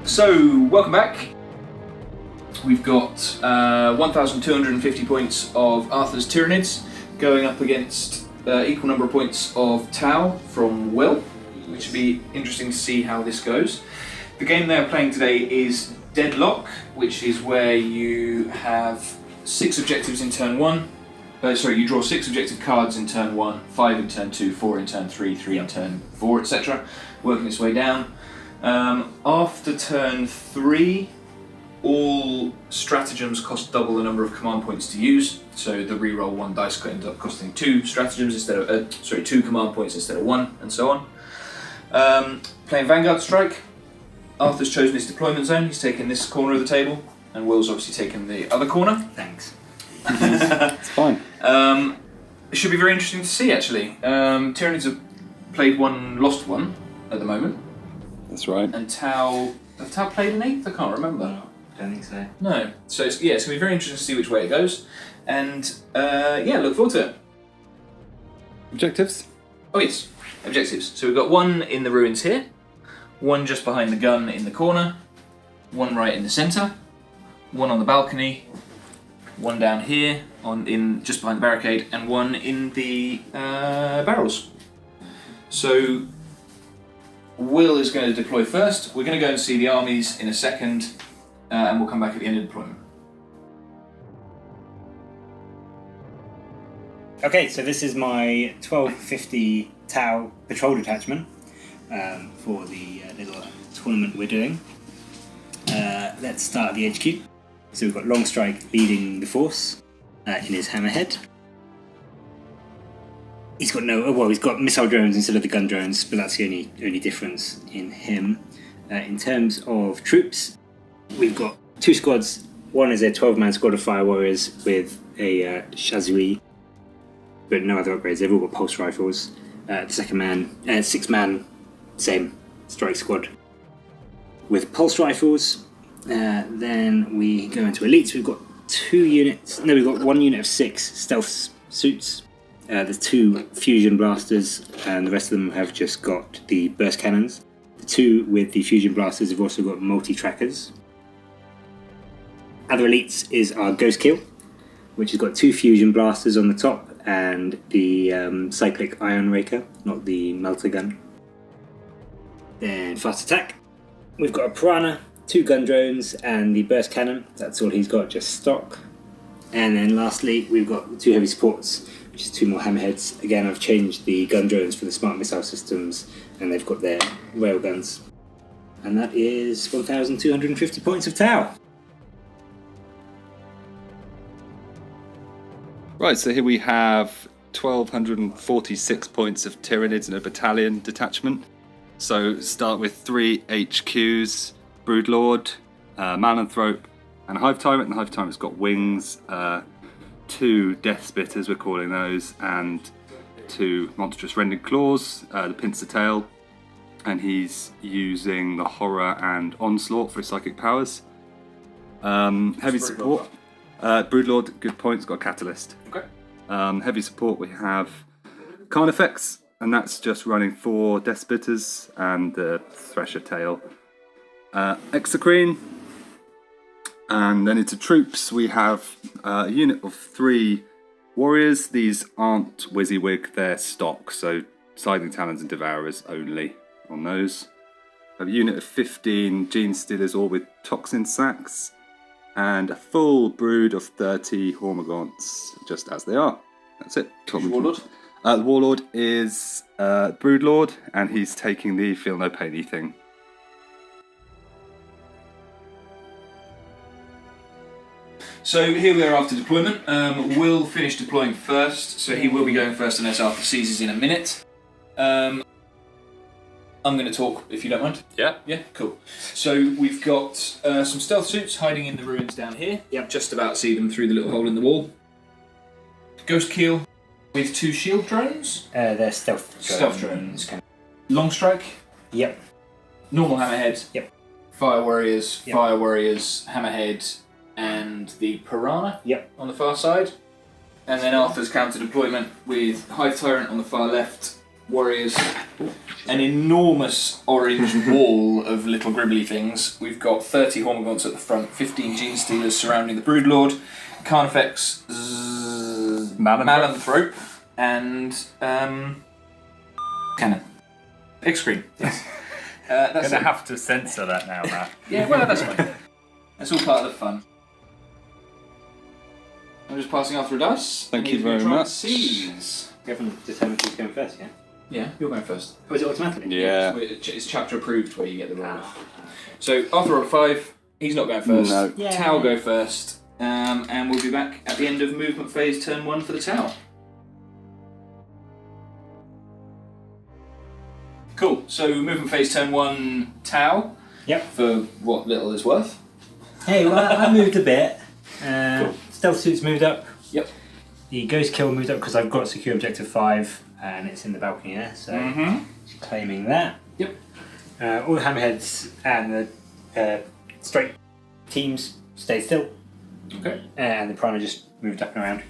So, welcome back. We've got 1,250 points of Arthur's Tyranids going up against equal number of points of Tau from Will, which will be interesting to see how this goes. The game they are playing today is Deadlock, which is where you have 6 objectives in turn 1. You draw 6 objective cards in turn 1, 5 in turn 2, 4 in turn 3, 3 in turn 4, etc. Working its way down. After turn 3, all stratagems cost double the number of command points to use. So the reroll 1 dice ends up costing 2 stratagems instead of 2 command points instead of 1, and so on. Playing Vanguard Strike. Arthur's chosen his deployment zone. He's taken this corner of the table, and Will's obviously taken the other corner. Thanks. It's fine. It should be very interesting to see, actually. Tyranids have played 1, lost 1 at the moment. That's right. And have Tau played an 8th? I can't remember. No, don't think so. No. So it's going to be very interesting to see which way it goes. And look forward to it. Objectives? Oh yes, objectives. So we've got 1 in the ruins here, 1 just behind the gun in the corner, 1 right in the centre, 1 on the balcony, 1 down here just behind the barricade, and 1 in the barrels. So Will is going to deploy first. We're going to go and see the armies in a second, and we'll come back at the end of deployment. Okay, so this is my 1250 Tau patrol detachment for the little tournament we're doing. Let's start at the HQ. So we've got Longstrike leading the force in his hammerhead. He's got missile drones instead of the gun drones, but that's the only difference in him. In terms of troops, we've got 2 squads. One is a 12-man squad of fire warriors with a Shazui, but no other upgrades. They've all got pulse rifles. The second 6-man, same strike squad with pulse rifles. Then we go into elites. We've got 1 unit of 6 stealth suits. There's 2 fusion blasters, and the rest of them have just got the burst cannons. The 2 with the fusion blasters have also got multi-trackers. Other elites is our Ghost Kill, which has got 2 fusion blasters on the top and the cyclic iron raker, not the melter gun. Then fast attack. We've got a Piranha, 2 gun drones, and the burst cannon. That's all he's got, just stock. And then lastly, we've got 2 heavy supports, which is 2 more hammerheads. Again, I've changed the gun drones for the smart missile systems, and they've got their rail guns. And that is 1,250 points of Tau. Right, so here we have 1,246 points of Tyranids in a battalion detachment. So start with 3 HQs, Broodlord, Malanthrope, and Hive Tyrant. And Hive Tyrant's got wings, 2 Death Spitters, we're calling those, and 2 monstrous rending claws, the pincer tail, and he's using the horror and onslaught for his psychic powers. Heavy support. Broodlord, good points, got a catalyst. Okay. Heavy support, we have Carnifex, and that's just running 4 Death Spitters and the Thresher Tail. Exocrine, and then into troops, we have a unit of 3 warriors. These aren't WYSIWYG, they're stock, so Scything Talons and Devourers only on those. We have a unit of 15 Gene Stealers, all with Toxin Sacks, and a full brood of 30 Hormagaunts, just as they are. That's it. Warlord? The Warlord is Broodlord, and he's taking the Feel No Pain thing. So here we are after deployment. We'll finish deploying first, so he will be going first unless Arthur seizes in a minute. I'm going to talk, if you don't mind. Yeah. Yeah, cool. So we've got some stealth suits hiding in the ruins down here. Yep. Just about see them through the little hole in the wall. Ghost Keel with 2 shield drones. They're stealth drones. Long Strike. Yep. Normal Hammerhead. Yep. Fire Warriors, Yep. Fire Warriors, Hammerhead, and the Piranha. Yep. On the far side. And then Arthur's counter deployment with Hive Tyrant on the far left, Warriors, an enormous orange wall of little gribbly things. We've got 30 Hormagaunts at the front, 15 Gene Stealers surrounding the Broodlord, Carnifex, Malanthrope, and Cannon. X-Screen. Yes. That's Gonna have to censor that now, Matt. Yeah, well, that's fine. That's all part of the fun. I'm just passing Arthur a dice. Thank you He's gonna very try and much. Seize. We haven't determined who's going first, yeah? Yeah, you're going first. Oh, is it automatically? Yeah. It's chapter approved where you get the roll. So Arthur rolled a 5. He's not going first. No. Yeah. Tau go first. And we'll be back at the end of movement phase turn 1 for the Tau. Cool. So movement phase turn 1 Tau. Yep. For what little is worth. Hey, well, I moved a bit. Stealth suit's moved up. Yep. The ghost kill moved up because I've got secure objective 5 and it's in the balcony there, so just claiming that. Yep. All the hammerheads and the strike teams stay still. Okay. And the primer just moved up and around.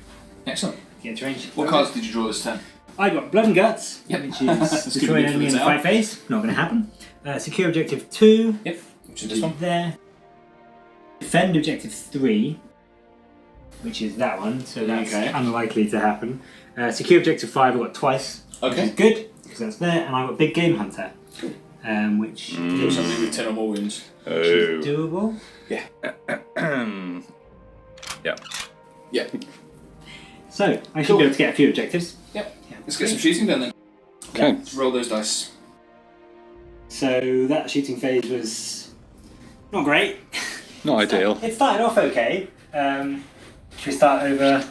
Excellent. Get into range. What cards did you draw this turn? I got Blood and Guts, Yep. which That's is gonna destroy be an for enemy the in the tower. fight phase. Not going to happen. Secure objective 2. Yep. Which is this one? There. Defend objective 3, which is that one, so that's Okay. unlikely to happen. Secure objective 5 I got twice, which Okay. is good, because that's there, and I got Big Game Hunter, which Kill is somebody with 10 or more wounds. doable. Yeah. Yeah. So, I should Cool. be able to get a few objectives. Yep. Let's get some shooting done then. Okay. Let's roll those dice. So, that shooting phase was not great. Not ideal. It started off okay. Should we start over?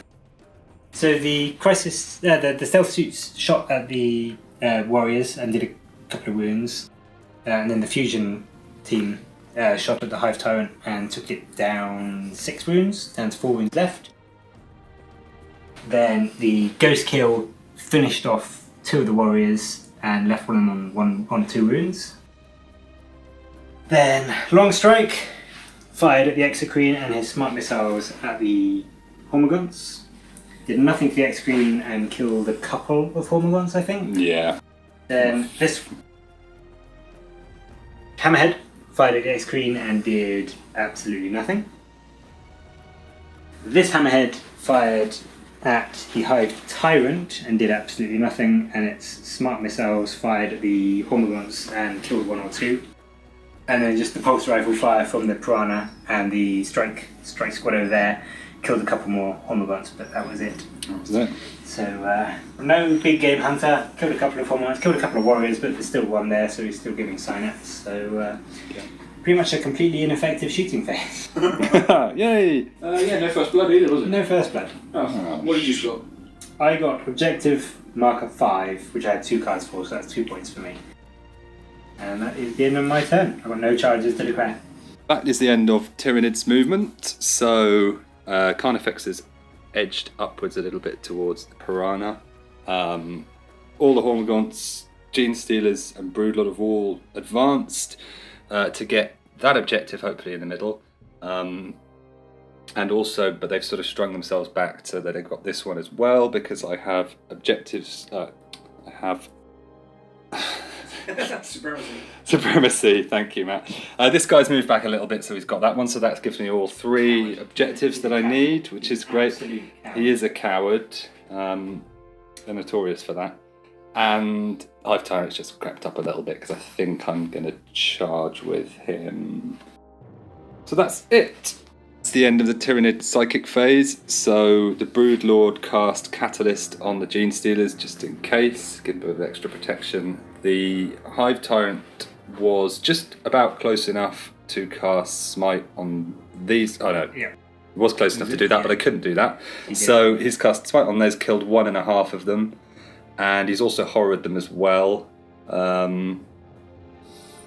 So the crisis, the stealth suits shot at the warriors and did a couple of wounds, and then the fusion team shot at the hive tyrant and took it down 6 wounds, down to 4 wounds left. Then the ghost kill finished off 2 of the warriors and left one on 2 wounds. Then long strike fired at the Exocrine and his smart missiles at the Hormagaunts. Did nothing to the Exocrine and killed a couple of Hormagaunts, I think. Yeah. Then this Hammerhead fired at the Exocrine and did absolutely nothing. This Hammerhead fired at the Hive Tyrant and did absolutely nothing, and its smart missiles fired at the Hormagaunts and killed 1 or 2. And then just the pulse rifle fire from the Piranha and the strike squad over there killed a couple more Hormagaunts, but that was it. That was it. So no Big Game Hunter, killed a couple of Hormagaunts, killed a couple of warriors, but there's still one there, so he's still giving sign-ups. So pretty much a completely ineffective shooting phase. Yay! Yeah, no first blood either, was it? No first blood. Oh. What did you score? I got objective marker 5, which I had 2 cards for, so that's 2 points for me. And that is the end of my turn. I've got no charges to declare. That is the end of Tyranids' movement. So Carnifex is edged upwards a little bit towards the Piranha. All the Hormagaunts, Gene Stealers, and Broodlord have all advanced to get that objective, hopefully in the middle. And also, but they've sort of strung themselves back so that they've got this one as well, because I have objectives. I have. Supremacy, thank you, Matt. This guy's moved back a little bit, so he's got that one, so that gives me all 3 objectives that I need, which is great. He is a coward. They're notorious for that. And Hive Tyrant's just crept up a little bit, because I think I'm going to charge with him. So that's it. It's the end of the Tyranid psychic phase, so the Broodlord cast Catalyst on the Gene Stealers just in case, give a bit of extra protection. The Hive Tyrant was just about close enough to cast Smite on these. Oh no, Yeah. he was close enough to do that, but I couldn't do that. So he's cast Smite on those, killed 1.5 of them, and he's also horrored them as well.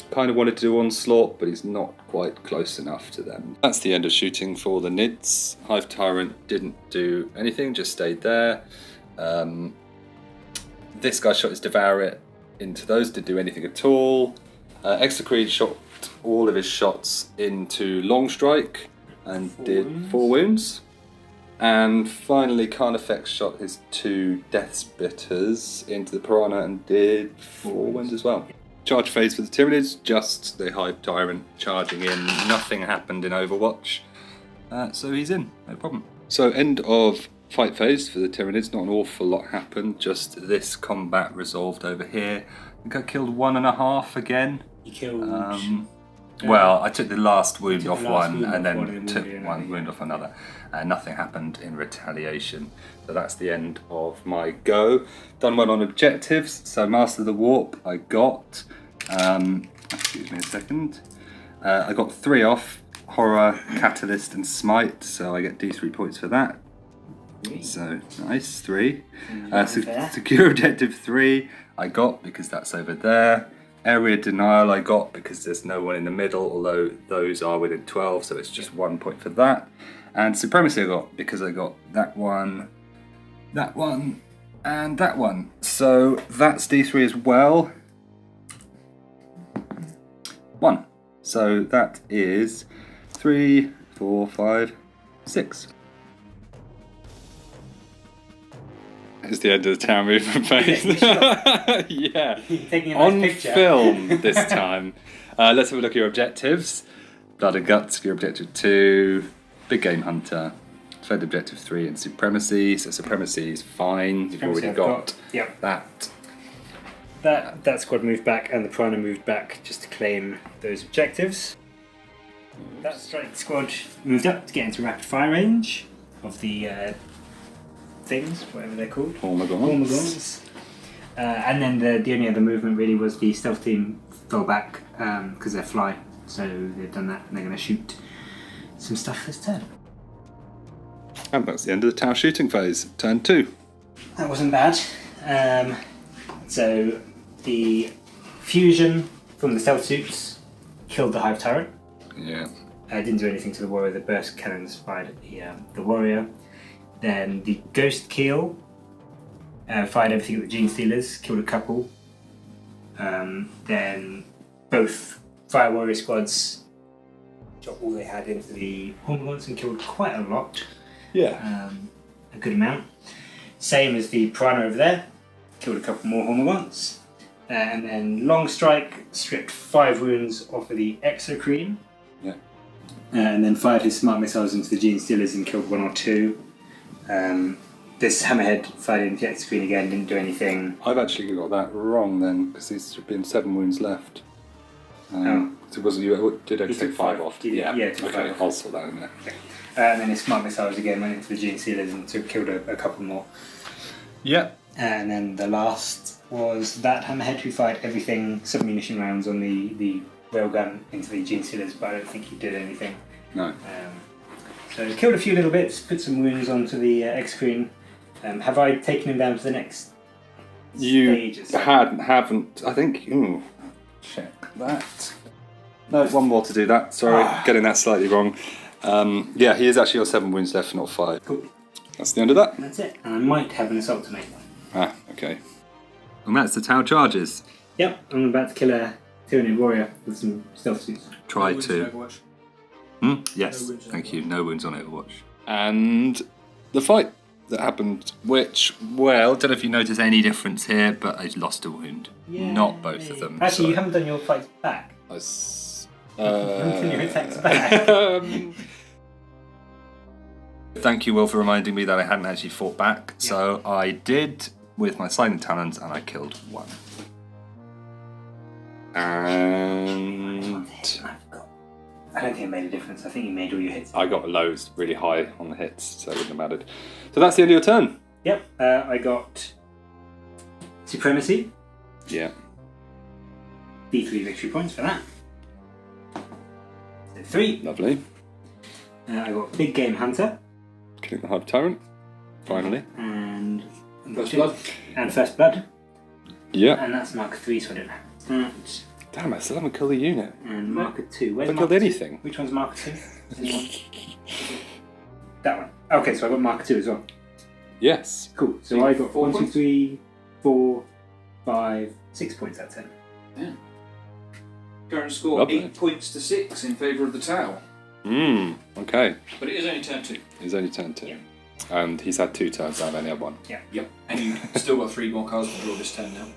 Kind of wanted to do Onslaught, but he's not quite close enough to them. That's the end of shooting for the Nids. Hive Tyrant didn't do anything, just stayed there. This guy shot his Devour It into those, didn't do anything at all. Exocrine shot all of his shots into Long Strike and did 4 wounds. And finally, Carnifex shot his 2 Death Spitters into the Piranha and did 4 wounds as well. Charge phase for the Tyranids, just the Hive Tyrant charging in. Nothing happened in Overwatch, so he's in, no problem. So end of fight phase for the Tyranids, not an awful lot happened, just this combat resolved over here. I think I killed 1.5 again. You killed... Well, I took the last wound took off the last one wound and off then one and took wounded one another, wound off another. Nothing happened in retaliation. So that's the end of my go. Done well on objectives. So Master of the Warp I got. Excuse me a second. I got 3 off. Horror, Catalyst and Smite. So I get D3 points for that. So nice, 3. Secure objective 3 I got because that's over there. Area denial I got because there's no one in the middle, although those are within 12, so it's just 1 point for that. And supremacy I got because I got that one, and that one. So that's D3 as well. 1. So that is 3, 4, 5, 6. It's the end of the tower movement phase. Yeah. Taking a nice On picture. film this time. Let's have a look at your objectives. Blood and Guts, your objective 2. Big Game Hunter. Defend objective 3 and Supremacy. So Supremacy is fine. You've already got Yep. that. That squad moved back and the Piranha moved back just to claim those objectives. That strike squad moved up to get into rapid fire range of the things, whatever they're called. Hormigons. And then the only other movement really was the stealth team fell back because they're fly. So they've done that and they're going to shoot some stuff this turn. And that's the end of the tower shooting phase. Turn 2. That wasn't bad. So the fusion from the stealth suits killed the Hive Tyrant. Yeah. Didn't do anything to the warrior. The burst cannons fired at the warrior. Then the Ghost Keel fired everything at the Gene Stealers, killed a couple. Then both Fire Warrior squads shot all they had into the Hormigons and killed quite a lot. Yeah. A good amount. Same as the Piranha over there, killed a couple more Hormigons. And then Long Strike stripped 5 wounds off of the Exocrine. Yeah. And then fired his smart missiles into the Gene Stealers and killed 1 or 2. This Hammerhead fired into the Exocrine again, didn't do anything. I've actually got that wrong then, because there's been 7 wounds left. Oh. So was you did I He take took 5 5. off? Yeah, took Okay, 5. I'll sort that in there. And then his smart missiles again went into the Gene Stealers and killed a couple more. Yep. And then the last was that Hammerhead who fired everything submunition rounds on the railgun into the Gene Stealers, but I don't think he did anything. No. So killed a few little bits, put some wounds onto the Exocrine. Have I taken him down to the next stage? You haven't. I think. Ooh, check that. No, 1 more to do that. Sorry, getting that slightly wrong. Yeah, he is actually on 7 wounds left, not 5. Cool. That's the end of that. And that's it. And I might have an assault to make. Okay. And that's the tower charges. Yep, I'm about to kill a Tyranid warrior with some stealth suits. Try No to. wounds in Overwatch. Yes, No wounds on thank you. No wounds on Overwatch. And the fight that happened, which, well, don't know if you notice any difference here, but I lost a wound. Not both of them. Actually, so you haven't done your fights back. I You haven't done your attacks back. Thank you, Will, for reminding me that I hadn't actually fought back. So I did with my sliding talons, and I killed 1. And I don't think it made a difference. I think you made all your hits. I got lows really high on the hits, so it wouldn't have mattered. So that's the end of your turn. Yep, I got Supremacy. Yeah. D3 victory points for that. So 3. Lovely. I got Big Game Hunter. Killing the Hive Tyrant. Finally. And First Blood. And First Blood. Yeah. And that's Marker 3, so I don't have that. Damn, I still haven't killed the unit. And Marker 2. Where's Haven't Marker killed 2? anything. Which one's Marker 2? Anyone? That one. Okay, so I got Marker 2 as well. Yes. Cool. So I got 4 1, 2, points? 3, 4, 5, 6 points out of 10. Yeah. Current score Lovely. 8 points to 6 in favour of the Tau. Okay. But it is only turn 2. It's only turn 2. Yeah. And he's had 2 turns, I have only had 1. Yep. And you've still got 3 more cards to draw this turn now.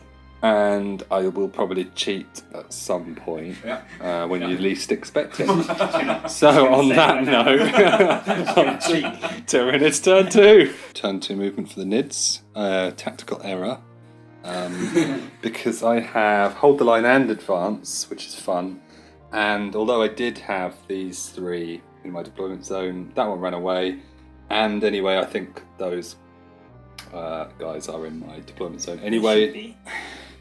And I will probably cheat at some point when you least expect it. So on that note, Tyranids turn 2. Turn 2 movement for the Nids. Tactical error. Because I have hold the line and advance, which is fun. And although I did have these 3 in my deployment zone, that one ran away. And anyway, I think those guys are in my deployment zone anyway.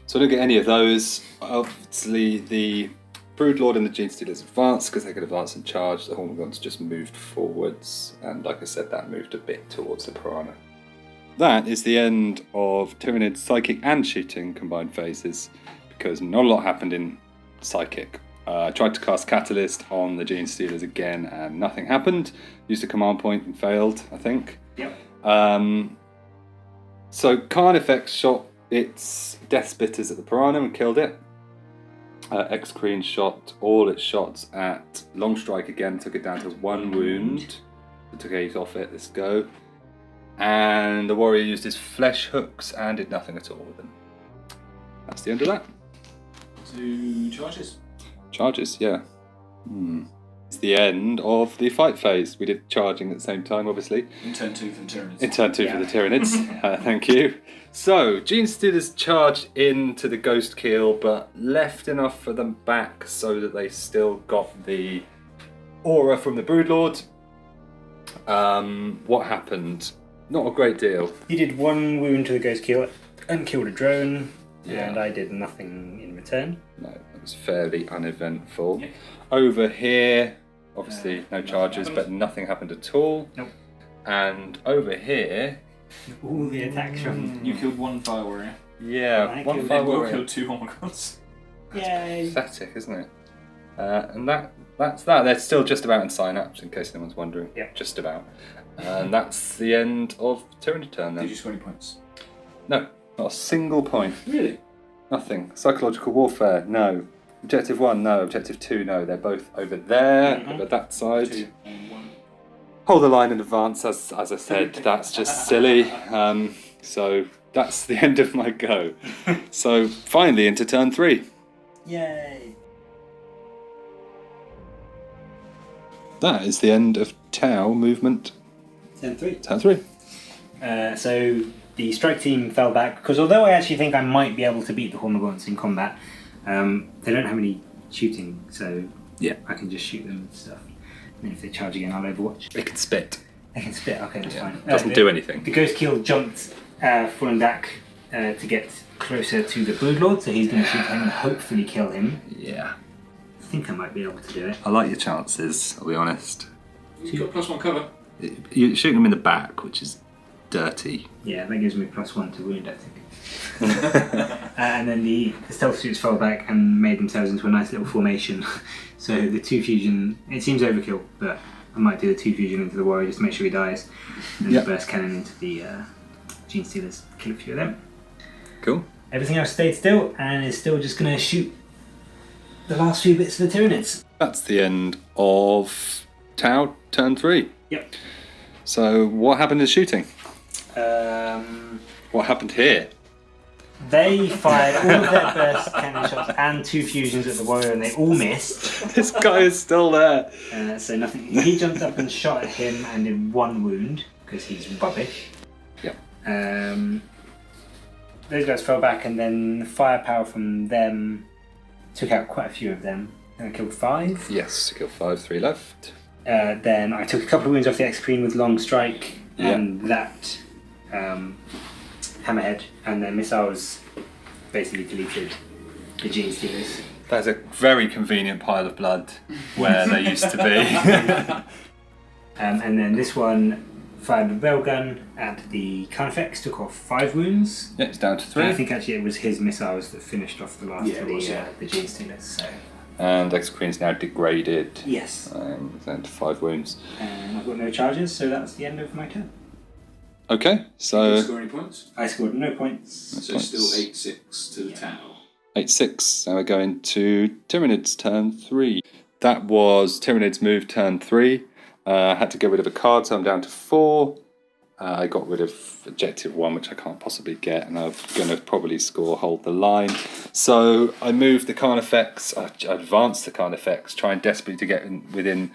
So I don't get any of those. Obviously, the Broodlord and the Genestealers advanced because they could advance and charge. The Hormagaunts just moved forwards, and like I said, that moved a bit towards the Piranha. That is the end of Tyranids Psychic and Shooting combined phases, because not a lot happened in Psychic. I tried to cast Catalyst on the Genestealers again, and nothing happened. Used a command point and failed, I think. Yep. So Carnifex shot its Death Spitters at the Piranha and killed it. X-Creen shot all its shots at Long Strike again, took it down to 1 wound. Took 8 off it, let's go. And the warrior used his flesh hooks and did nothing at all with them. That's the end of that. 2 charges. Charges, yeah. It's the end of the fight phase. We did charging at the same time, obviously. In turn 2 for the Tyranids. In turn 2 for the Tyranids. Thank you. So, Genestealers charged into the Ghost Keel, but left enough for them back so that they still got the aura from the Broodlord. What happened? Not a great deal. You did 1 wound to the Ghost Keel and killed a drone, and I did nothing in return. No, it was fairly uneventful. Yeah. Over here, obviously no charges, but nothing happened at all. Nope. And over here, All the attacks from... You killed 1 Fire Warrior. yeah, I one killed- fire Then Will warrior. killed 2 Hormagaunts. Yay! Pathetic, isn't it? And that's that. They're still just about in synapse, in case anyone's wondering. Yeah. Just about. And that's the end of Tyranids turn then. Did you score any points? No, not a single point. Really? Nothing. Psychological warfare, no. Objective 1, no. Objective 2, no. They're both over there, over that side. 2 and 1. Hold the line in advance, as I said, that's just silly. So that's the end of my go. So finally into turn 3. Yay! That is the end of Tau movement. Turn 3. Turn 3. So the strike team fell back, because although I actually think I might be able to beat the Hormagaunts in combat, they don't have any shooting, so Yeah. I can just shoot them and stuff. And then if they charge again, I'll overwatch. It can spit. They can spit, okay, that's fine. Doesn't do anything. The Ghost Keel jumped Fallen Dak to get closer to the Broodlord, so he's going to shoot him and hopefully kill him. Yeah. I think I might be able to do it. I like your chances, I'll be honest. You've got +1 cover. You're shooting them in the back, which is dirty. Yeah, that gives me +1 to wound, I think. And then the stealth suits fell back and made themselves into a nice little formation. So the 2 fusion, it seems overkill, but I might do the 2 fusion into the warrior just to make sure he dies. And Yep. the burst cannon into the Genestealers, kill a few of them. Cool. Everything else stayed still and is still just going to shoot the last few bits of the Tyranids. That's the end of Tau turn 3. Yep. So what happened in shooting? Um, What happened here? they fired all of their burst cannon shots and 2 fusions at the warrior and they all missed. This guy is still there. So nothing. He jumped up and shot at him and did 1 wound because he's rubbish. Yep. Those guys fell back and then firepower from them took out quite a few of them. And I killed 5. Yes, kill 5, 3 left. Then I took a couple of wounds off the X-Queen with long strike and that hammerhead, and then missiles basically deleted the Genestealers. That's a very convenient pile of blood where they used to be. And then this one fired a railgun at the Carnifex, took off 5 wounds. Yeah, it's down to And 3. I think actually it was his missiles that finished off the last Yeah, of it was, the Genestealers. So And X-Queen's now degraded. yes, Down to 5 wounds. and I've got no charges, so that's the end of my turn. Okay, Did you so score any points? I scored no points. So still 8-6 to the Tau. 8-6. Now we're going to Tyranids turn 3. That was Tyranids move turn 3. Had to get rid of a card, so I'm down to 4. I got rid of objective 1, which I can't possibly get, and I'm going to probably score hold the line. So I moved the Carnifex, I advanced the Carnifex, trying desperately to get within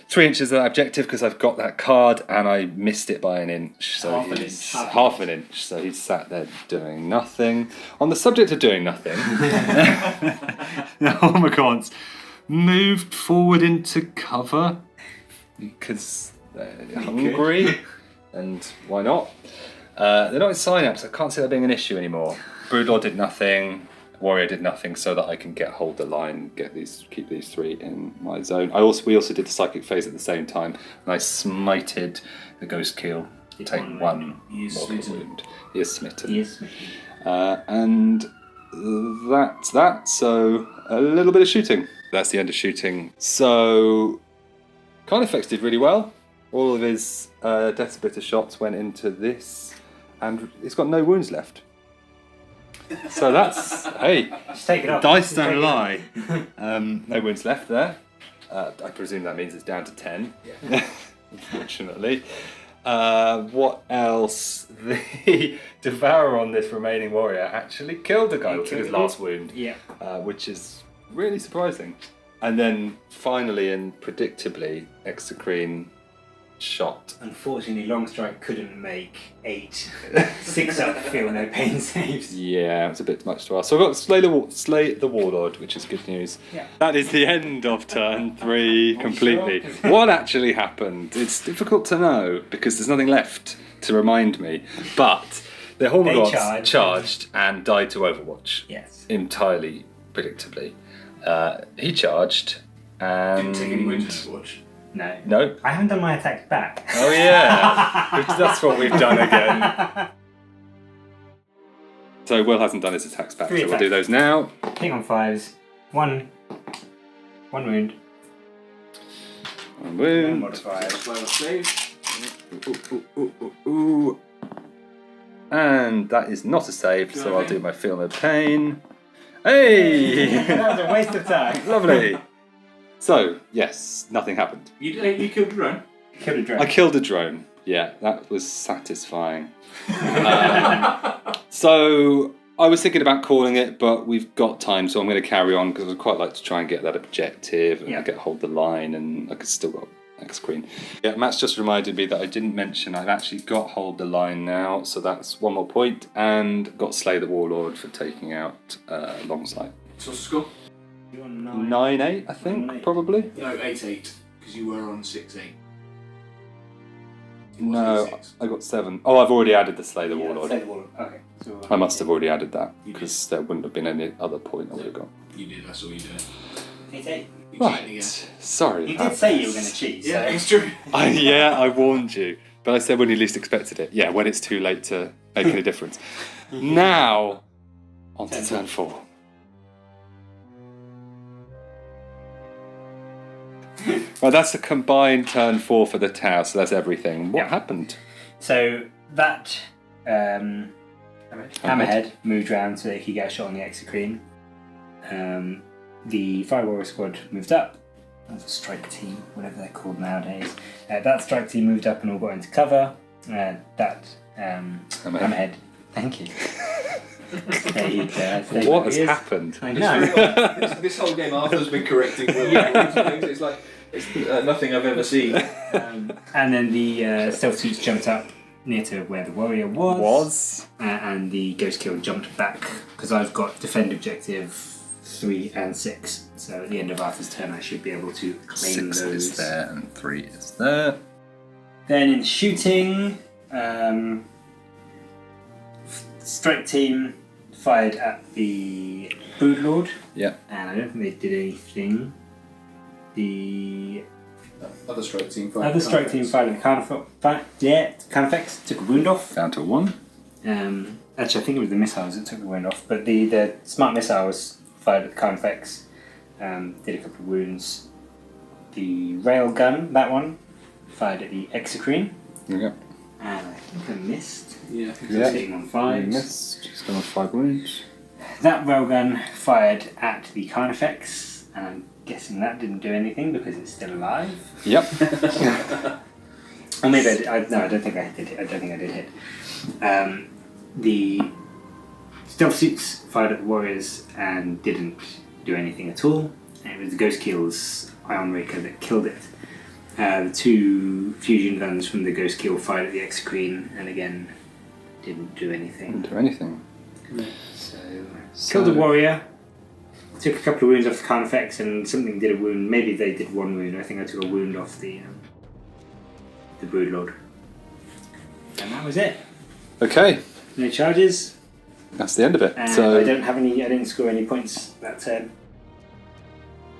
3 inches of that objective because I've got that card, and I missed it by an inch. So half an inch. So he's sat there doing nothing. On the subject of doing nothing, the Hormigons moved forward into cover because they're hungry. And why not? They're not in synapse. I can't see that being an issue anymore. Broodlord did nothing. Warrior did nothing, so that I can hold the line, keep these 3 in my zone. We also did the psychic phase at the same time, and I smited the ghost keel. Take 1 mortal wound. He is smitten. And that's that. So a little bit of shooting. That's the end of shooting. So Carnifex did really well. All of his Death Splitter shots went into this, and it's got no wounds left. So that's, hey, Just take it off. dice don't lie. No wounds left there. I presume that means it's down to 10, unfortunately. What else? The Devourer on this remaining warrior actually killed the guy who took his last wound, which is really surprising. And then finally and predictably, Exocrine shot. Unfortunately, Longstrike couldn't make 8 6-up feel no pain saves. Yeah, it's a bit much to ask. So I've got Slay the Warlord, which is good news. Yeah. That is the end of turn 3 completely. What actually happened? It's difficult to know because there's nothing left to remind me. But the Hormigons charged and died to Overwatch. Yes. Entirely predictably. He charged and... Didn't take any wounds to watch. No. No? I haven't done my attacks back. Oh yeah, that's what we've done again. So Will hasn't done his attacks back, 3 so we'll do those now. Hit on 5s. 1 wound. 1 wound. Modified. Save. Ooh. And that is not a save, so I'll do my Feel No Pain. Hey! That was a waste of time. Lovely. So, yes, nothing happened. You killed the drone? Killed a drone. I killed a drone. Yeah, that was satisfying. So, I was thinking about calling it, but we've got time, so I'm going to carry on because I'd quite like to try and get that objective and get hold the line, and I could still got X-Screen. Yeah, Matt's just reminded me that I didn't mention I've actually got hold the line now, so that's 1 more point, and got Slay the Warlord for taking out Longsight. So what's the score? You're on 9-8, I think, 9-8. probably. No, 8-8, because you were on 6-8. No, I got 7. Oh, I've already added the Slay the Warlord. Slay the Warlord. Okay. So, I must have already added that, You because there wouldn't have been any other point I would have got. You did, I saw you do it. 8-8. You cheated Right, again. sorry. You did say you were going to cheat. Yeah, so. it's true. I warned you. But I said when you least expected it. Yeah, when it's too late to make any difference. Now, on to turn 4. Well, that's a combined turn 4 for the Tau, so that's everything. What happened? So that Hammerhead moved round so that he could get a shot on the Exocrine. The Fire Warrior squad moved up. That's a strike team, whatever they're called nowadays. That strike team moved up and all got into cover. Hammerhead. Thank you. There you go. What has happened? I know. This whole game, Arthur's been correcting Will. It's like nothing I've ever seen. And then the stealth suits jumped up near to where the warrior was. And the ghost kill jumped back because I've got defend objective 3 and 6. So at the end of Arthur's turn, I should be able to claim 6 those. is there and 3 is there. Then in shooting, strike team fired at the Broodlord. Yeah. And I don't think they did anything. The Other strike team fired. other strike team fired at the Carnifex, took a wound off. Down to 1. Actually, I think it was the missiles that took the wound off, but the smart missiles fired at the Carnifex did a couple of wounds. The rail gun, that one, fired at the Exocrine. Yeah. And I think I missed. Yeah. Yeah. Sitting on 5. Yes, just gone on 5 wounds. That railgun fired at the Carnifex, and I'm guessing that didn't do anything because it's still alive. Yep. Or maybe no, I don't think I did. I don't think I did hit. The stealth suits fired at the warriors and didn't do anything at all. It was the Ghost Keel's Ion Raker that killed it. The 2 fusion guns from the Ghost Keel fired at the Exocrine and again didn't do anything. Didn't do anything. So killed a warrior. Took a couple of wounds off the Carnifex and something did a wound. Maybe they did 1 wound. I think I took a wound off the Broodlord. And that was it. Okay, No charges. that's the end of it. And So I don't have any. I didn't score any points that turn.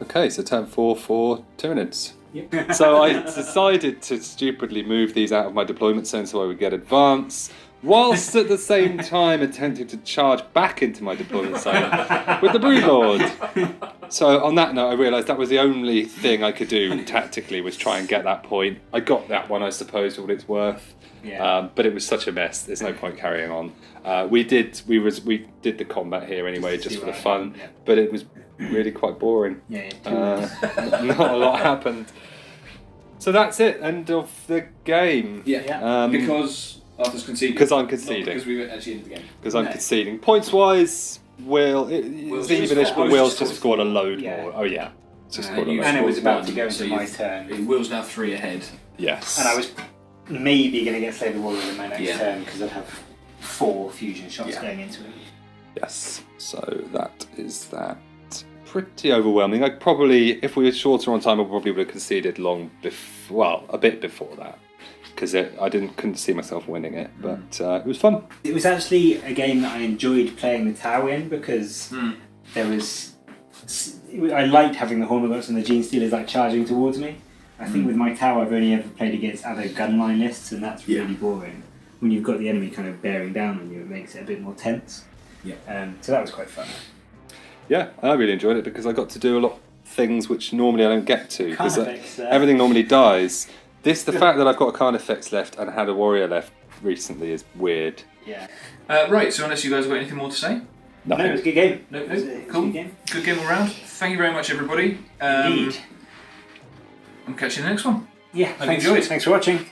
okay, so turn 4 for Tyranids. Yep. So I decided to stupidly move these out of my deployment zone so I would get advance, whilst at the same time attempting to charge back into my deployment zone with the Broodlord. So on that note, I realised that was the only thing I could do tactically was try and get that point. I got that one, I suppose, for what it's worth. Yeah. But it was such a mess. There's no point carrying on. We did the combat here anyway, just for the fun. Yeah. But it was really quite boring. Yeah. Not a lot happened. So that's it. End of the game. Yeah. Because Arthur's conceding. Because I'm Not conceding. because we were actually in the game. Because I'm conceding. Points wise, it's evenish, but Will's just scored a load more. Oh yeah, just scored a load. And it was about to one, go so into my you've- turn. Will's now 3 ahead. Yes. And I was maybe going to get Slaver Warrior in my next Yeah. turn because I'd have 4 fusion shots Yeah. going into it. Yes. So that is that. Pretty overwhelming. I probably, if we were shorter on time, I probably would have conceded a bit before that, because couldn't see myself winning it. But it was fun. It was actually a game that I enjoyed playing the Tau in because there was. I liked having the Hornlocks and the Gene Stealers like charging towards me. I think with my Tau, I've only ever played against other gunline lists, and that's really boring. When you've got the enemy kind of bearing down on you, it makes it a bit more tense. Yeah. So that was quite fun. Yeah, I really enjoyed it because I got to do a lot of things which normally I don't get to because Carnifex, everything normally dies. The fact that I've got a Carnifex left and had a warrior left recently is weird. Yeah. Right, so unless you guys have got anything more to say? No, it was a good game. No, It was a cool. good game. Good game all round. Thank you very much, everybody. Indeed. I'll catch you in the next one. Yeah, Hope you enjoyed. Thanks for watching.